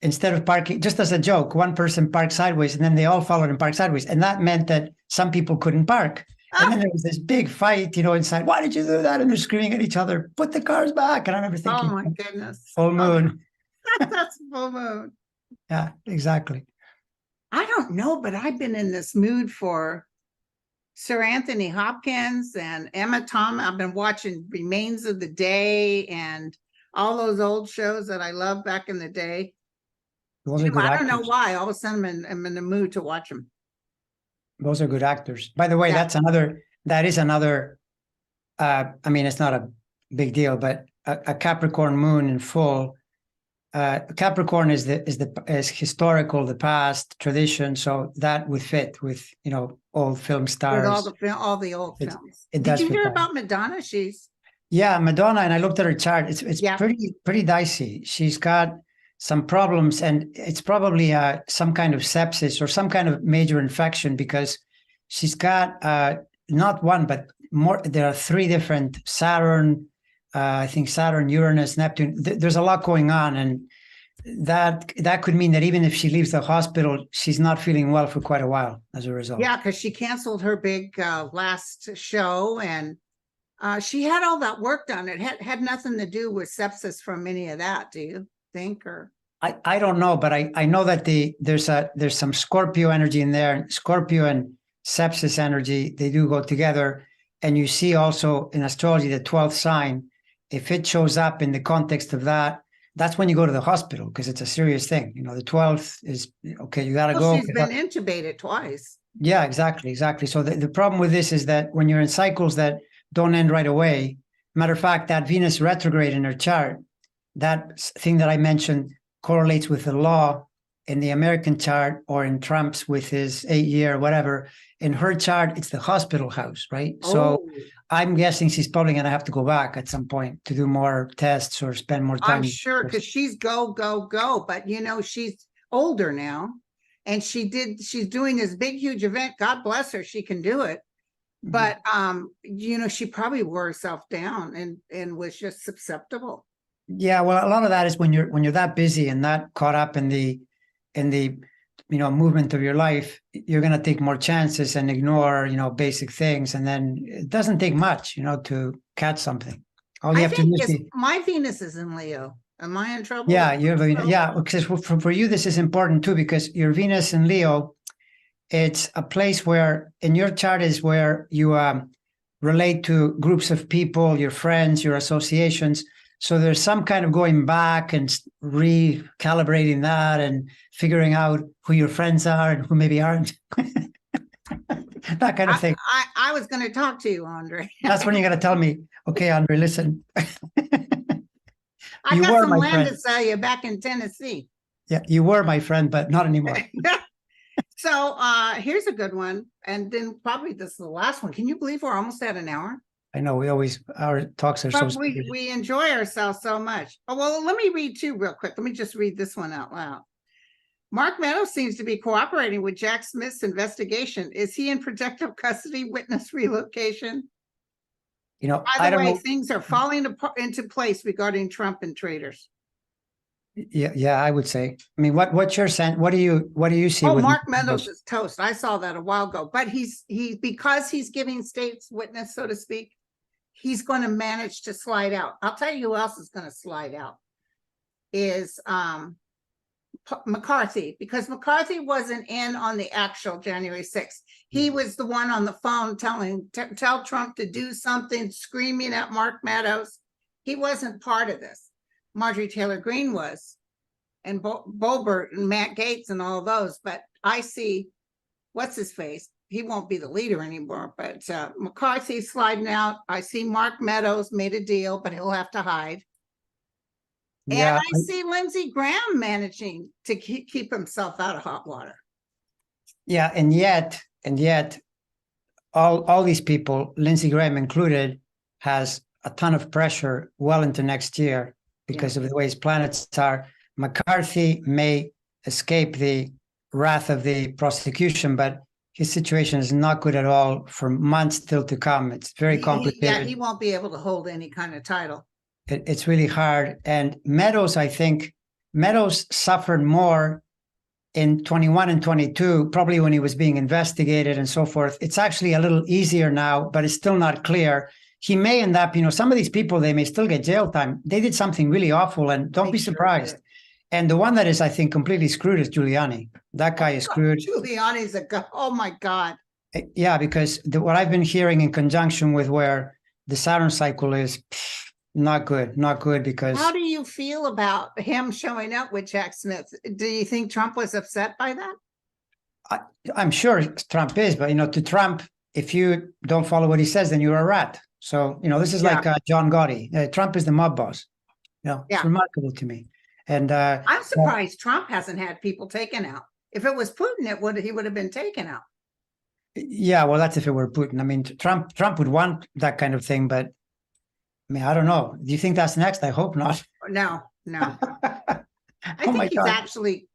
Instead of parking, just as a joke, one person parked sideways, and then they all followed and parked sideways. And that meant that some people couldn't park. And then there was this big fight, inside. Why did you do that? And they're screaming at each other, put the cars back. And I remember thinking, oh my goodness, full moon. That's full moon. Yeah, exactly. I don't know, but I've been in this mood for Sir Anthony Hopkins and Emma Thompson. I've been watching Remains of the Day and all those old shows that I loved back in the day. I don't know why. All of a sudden I'm in the mood to watch them. Those are good actors. By the way, that is another, it's not a big deal, but a Capricorn moon in full. Capricorn is historical, the past tradition. So that would fit with, old film stars. With all the old films. Did you hear about Madonna? Madonna, and I looked at her chart. It's pretty dicey. She's got some problems, and it's probably some kind of sepsis or some kind of major infection, because she's got not one, but more. There are 3 different Saturn, I think Saturn, Uranus, Neptune. There's a lot going on, and that could mean that even if she leaves the hospital, she's not feeling well for quite a while as a result. Yeah, because she canceled her big last show, and she had all that work done. It had nothing to do with sepsis from any of that. Do you think? Or I don't know, but I know that there's some Scorpio energy in there. Scorpio and sepsis energy, they do go together. And you see also in astrology, the 12th sign, if it shows up in the context of that, that's when you go to the hospital, because it's a serious thing. The 12th is, okay, you got to go. She's been intubated twice. Yeah, exactly. So the problem with this is that when you're in cycles that don't end right away, Matter of fact, that Venus retrograde in her chart, that thing that I mentioned correlates with the law in the American chart, or in Trump's with his 8-year, whatever. In her chart, it's the hospital house, right? So Oh, I'm guessing she's probably going to have to go back at some point to do more tests or spend more time. I'm sure, because she's go, go, go, but you know, she's older now. And she's doing this big, huge event. God bless her, she can do it. Mhm. But you know, she probably wore herself down and was just susceptible. Yeah, well, a lot of that is when you're that busy and that caught up in the movement of your life, you're going to take more chances and ignore basic things, and then it doesn't take much to catch something. All you I have to do think is my Venus is in Leo. Am I in trouble? yeah, because for you this is important too, because your Venus in Leo, it's a place where in your chart is where you relate to groups of people, your friends, your associations. So there's some kind of going back and recalibrating that and figuring out who your friends are and who maybe aren't. That kind of thing. I was going to talk to you, Andre. That's when you're going to tell me, okay, Andre, listen. I You got were some my land friend. to sell you back in Tennessee. Yeah, you were my friend, but not anymore. So here's a good one. And then probably this is the last one. Can you believe we're almost at an hour? I know our talks are so But serious. we enjoy ourselves so much. Oh, well, let me read two real quick. Let me just read this one out loud. Mark Meadows seems to be cooperating with Jack Smith's investigation. Is he in protective custody, witness relocation? By I the don't way, know. things are falling into place regarding Trump and traitors. Yeah, I would say. I mean, what's your sense? What do you see? Oh, with Mark Meadows is toast. I saw that a while ago, but because he's giving state's witness, so to speak, he's going to manage to slide out. I'll tell you who else is going to slide out is McCarthy, because McCarthy wasn't in on the actual January 6th. He was the one on the phone tell Trump to do something, screaming at Mark Meadows. He wasn't part of this. Marjorie Taylor Greene was, and Boebert and Matt Gaetz and all those. But I see, what's his face? He won't be the leader anymore, but McCarthy sliding out. I see Mark Meadows made a deal, but he'll have to hide. Yeah, and I see Lindsey Graham managing to keep himself out of hot water. yeah, and yet, all these people, Lindsey Graham included, has a ton of pressure well into next year because of the way his planets are. McCarthy may escape the wrath of the prosecution, but his situation is not good at all for months still to come. It's very complicated. He won't be able to hold any kind of title. It's really hard. And Meadows, I think, suffered more in 21 and 22, probably when he was being investigated and so forth. It's actually a little easier now, but it's still not clear. He may end up, some of these people, they may still get jail time. They did something really awful, and don't be surprised. And the one that is, I think, completely screwed is Giuliani. That guy is screwed. Giuliani's oh my God. Yeah, because what I've been hearing in conjunction with where the Saturn cycle is, not good because. How do you feel about him showing up with Jack Smith? Do you think Trump was upset by that? I'm sure Trump is, but to Trump, if you don't follow what he says, then you're a rat. So this is like John Gotti. Trump is the mob boss. It's remarkable to me. And I'm surprised Trump hasn't had people taken out. If it was Putin, he would have been taken out. Yeah, well, that's if it were Putin. I mean, Trump would want that kind of thing, but I mean, I don't know. Do you think that's next? I hope not. No. I think he's actually.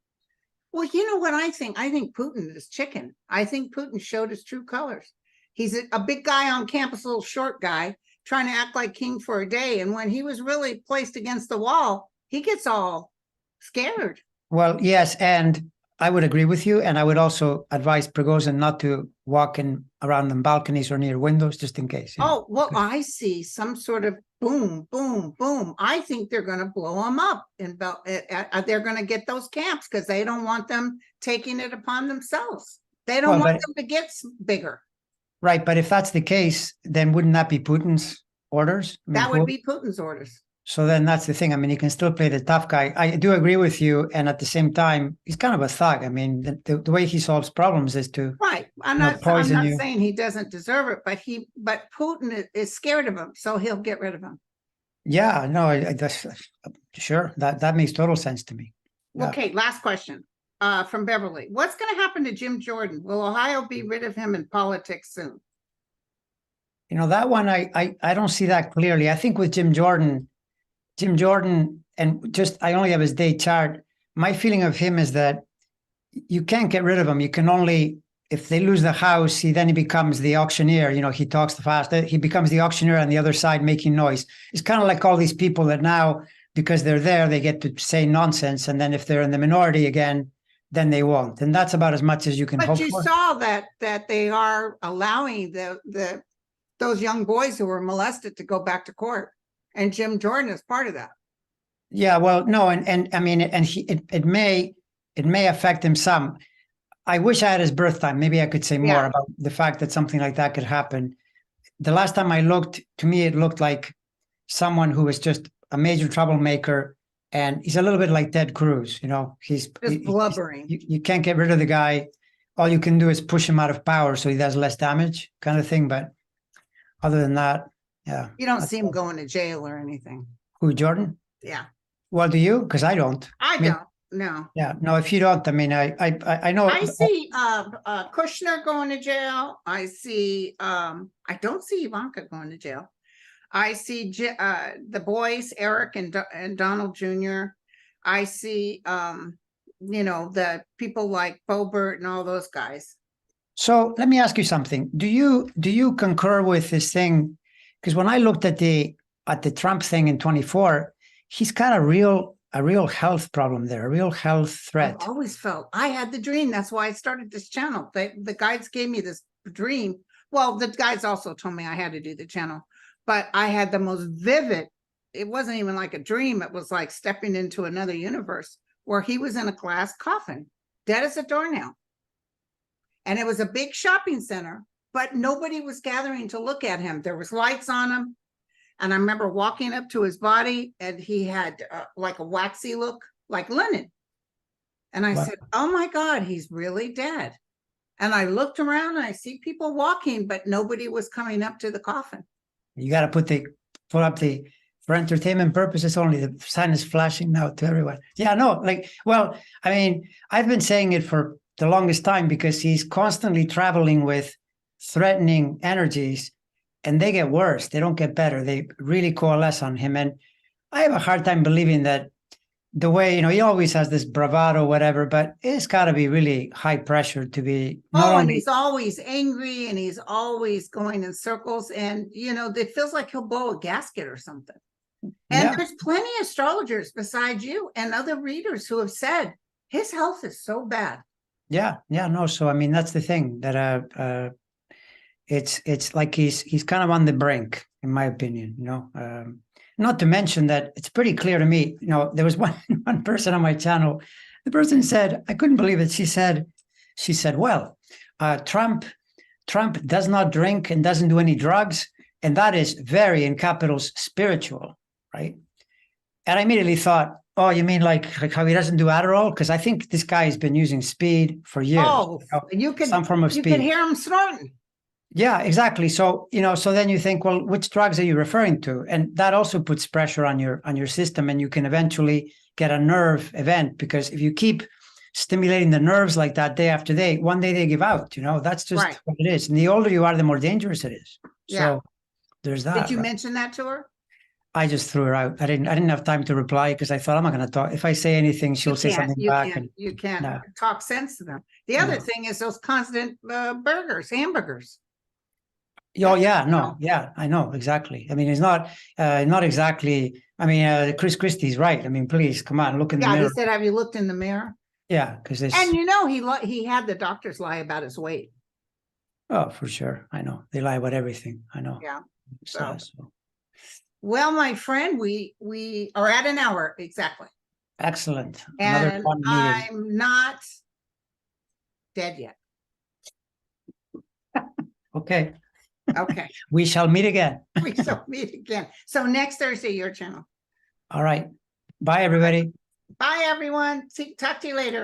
Well, you know what I think? I think Putin is chicken. I think Putin showed his true colors. He's a big guy on campus, a little short guy, trying to act like king for a day. And when he was really placed against the wall, he gets all scared. Well, yes, and I would agree with you. And I would also advise Prigozhin not to walk around the balconies or near windows, just in case. Oh, well, I see some sort of boom, boom, boom. I think they're going to blow them up. They're going to get those camps because they don't want them taking it upon themselves. They don't want them to get bigger. Right. But if that's the case, then wouldn't that be Putin's orders? That would be Putin's orders. So then that's the thing. I mean, he can still play the tough guy. I do agree with you. And at the same time, he's kind of a thug. I mean, the way he solves problems is to Right. I'm poison not you. saying he doesn't deserve it, but Putin is scared of him, so he'll get rid of him. Yeah, no, that's sure. That makes total sense to me. Yeah. Okay, last question from Beverly. What's going to happen to Jim Jordan? Will Ohio be rid of him in politics soon? You know, that one, I don't see that clearly. I think with Jim Jordan, and just, I only have his day chart. My feeling of him is that you can't get rid of him. You can only, if they lose the House, he becomes the auctioneer. You know, he talks the fast. He becomes the auctioneer on the other side making noise. It's kind of like all these people that now, because they're there, they get to say nonsense. And then if they're in the minority again, then they won't. And that's about as much as you can hope But you for. saw that they are allowing those young boys who were molested to go back to court. And Jim Jordan is part of that. Yeah, well, no, and I mean, and it may affect him some. I wish I had his birth time. Maybe I could say more about the fact that something like that could happen. The last time I looked, to me, it looked like someone who was just a major troublemaker, and he's a little bit like Ted Cruz. You know, he's just blubbering. You can't get rid of the guy. All you can do is push him out of power so he does less damage, kind of thing. But other than that, yeah. You don't see him going to jail or anything. Who, Jordan? Yeah. Well, do you? Because I don't. I don't. No. Yeah. No, if you don't, I mean, I know. I see Kushner going to jail. I see I don't see Ivanka going to jail. I see the boys, Eric and Donald Jr. I see you know, the people like Boebert and all those guys. So let me ask you something. Do you concur with this thing? Because when I looked at the Trump thing in 24, he's got a real health problem there, a real health threat. I've always felt, I had the dream. That's why I started this channel. The guides gave me this dream. Well, the guides also told me I had to do the channel, but I had the most vivid, it wasn't even like a dream. It was like stepping into another universe where he was in a glass coffin, dead as a doornail. And it was a big shopping center, but nobody was gathering to look at him. There was lights on him. And I remember walking up to his body, and he had like a waxy look, like linen. And I said, oh my God, he's really dead. And I looked around and I see people walking, but nobody was coming up to the coffin. You got to put up for entertainment purposes only. The sign is flashing now to everyone. Yeah, no, like, well, I mean, I've been saying it for the longest time because he's constantly traveling with threatening energies. And they get worse. They don't get better. They really coalesce on him. And I have a hard time believing that the way, you know, he always has this bravado, whatever, but it's got to be really high pressure to be. And he's always angry and he's always going in circles. And, you know, it feels like he'll blow a gasket or something. And there's plenty of astrologers besides you and other readers who have said his health is so bad. Yeah. No. So, I mean, that's the thing that, it's like he's kind of on the brink, in my opinion, you know. Not to mention that it's pretty clear to me, you know, there was one person on my channel, the person said, I couldn't believe it. She said, well, Trump does not drink and doesn't do any drugs, and that is very, in capitals, spiritual, right? And I immediately thought, oh, you mean like how he doesn't do Adderall? Because I think this guy has been using speed for years. Oh, you can, some form of speed. You can hear him snorting. Yeah, exactly. So, you know, so then you think, well, which drugs are you referring to? And that also puts pressure on your system, and you can eventually get a nerve event, because if you keep stimulating the nerves like that day after day, one day they give out, you know, that's just what it is. And the older you are, the more dangerous it is. So there's that. Did you mention that to her? I just threw her out. I didn't have time to reply because I thought, I'm not going to talk. If I say anything, she'll say something back. You can't talk sense to them. The other thing is those constant hamburgers. Oh, yeah, no, yeah, I know, exactly. I mean, it's not exactly, I mean, Chris Christie's right. I mean, please, come on, look in the mirror. Yeah, he said, have you looked in the mirror? Yeah, because this. And, you know, he had the doctors lie about his weight. Oh, for sure. I know. They lie about everything. I know. Yeah. So. Well, my friend, we are at an hour, exactly. Excellent. And I'm not dead yet. Okay. Okay. We shall meet again. We shall meet again. So next Thursday, your channel. All right. Bye, everybody. Bye, everyone. Talk to you later.